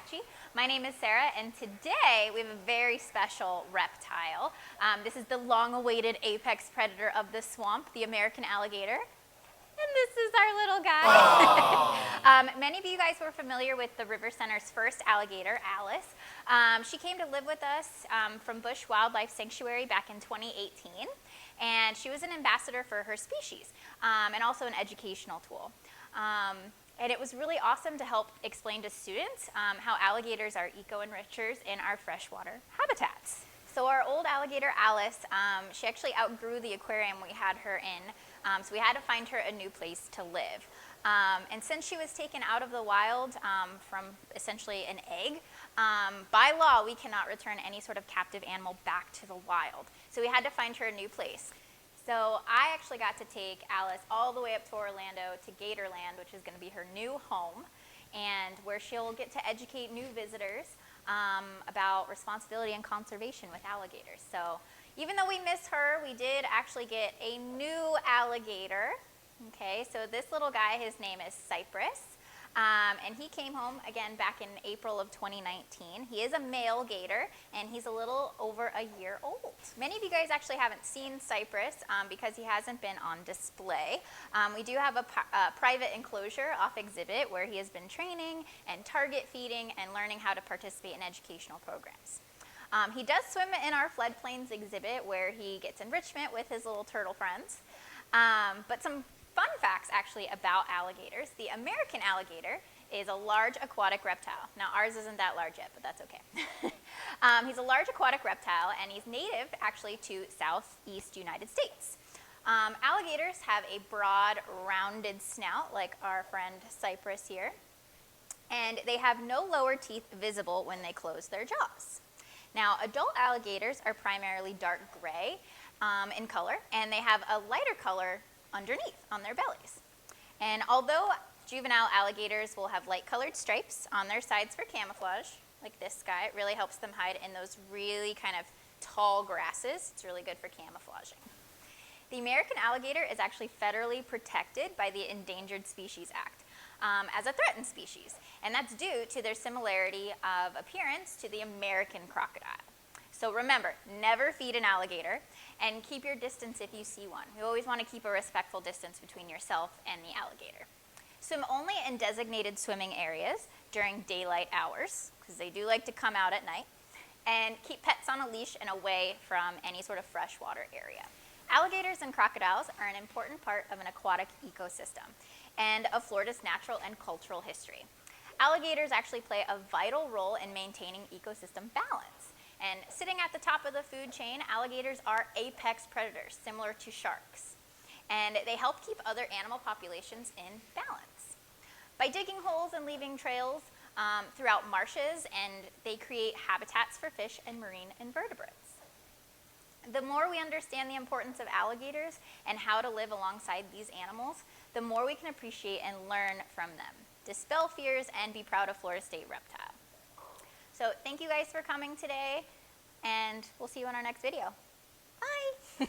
Loxahatchee. My name is Sara, and today we have a very special reptile. This is the long-awaited apex predator of the swamp, the American alligator. And this is our little guy. Many of you guys were familiar with the River Center's first alligator, Alice. She came to live with us from Bush Wildlife Sanctuary back in 2018. And she was an ambassador for her species and also an educational tool. And it was really awesome to help explain to students how alligators are eco-enrichers in our freshwater habitats. So our old alligator, Alice, she actually outgrew the aquarium we had her in, so we had to find her a new place to live. And since she was taken out of the wild from essentially an egg, by law we cannot return any sort of captive animal back to the wild. So we had to find her a new place. So I actually got to take Alice all the way up to Orlando to Gatorland, which is going to be her new home, and where she'll get to educate new visitors about responsibility and conservation with alligators. So even though we miss her, we did actually get a new alligator. Okay, so this little guy, his name is Cypress, and he came home again back in April of 2019. He is a male gator, and he's a little over a year old. Many of you guys actually haven't seen Cypress because he hasn't been on display. We do have a private enclosure off exhibit where he has been training and target feeding and learning how to participate in educational programs. He does swim in our floodplains exhibit where he gets enrichment with his little turtle friends. But some fun facts actually about alligators. The American alligator is a large aquatic reptile. Now ours isn't that large yet, but that's okay. He's a large aquatic reptile, and he's native actually to southeast United States. Alligators have a broad, rounded snout like our friend Cypress here, and they have no lower teeth visible when they close their jaws. Now adult alligators are primarily dark gray in color, and they have a lighter color underneath on their bellies. And although juvenile alligators will have light colored stripes on their sides for camouflage, like this guy, it really helps them hide in those really kind of tall grasses. It's really good for camouflaging. The American alligator is actually federally protected by the Endangered Species Act as a threatened species, and that's due to their similarity of appearance to the American crocodile. So remember, never feed an alligator, and keep your distance if you see one. You always want to keep a respectful distance between yourself and the alligator. Swim only in designated swimming areas during daylight hours, because they do like to come out at night, and keep pets on a leash and away from any sort of freshwater area. Alligators and crocodiles are an important part of an aquatic ecosystem and of Florida's natural and cultural history. Alligators actually play a vital role in maintaining ecosystem balance. And sitting at the top of the food chain, alligators are apex predators, similar to sharks. And they help keep other animal populations in balance. By digging holes and leaving trails throughout marshes, and they create habitats for fish and marine invertebrates. The more we understand the importance of alligators and how to live alongside these animals, the more we can appreciate and learn from them, dispel fears, and be proud of Florida State Reptile. So thank you guys for coming today, and we'll see you in our next video. Bye!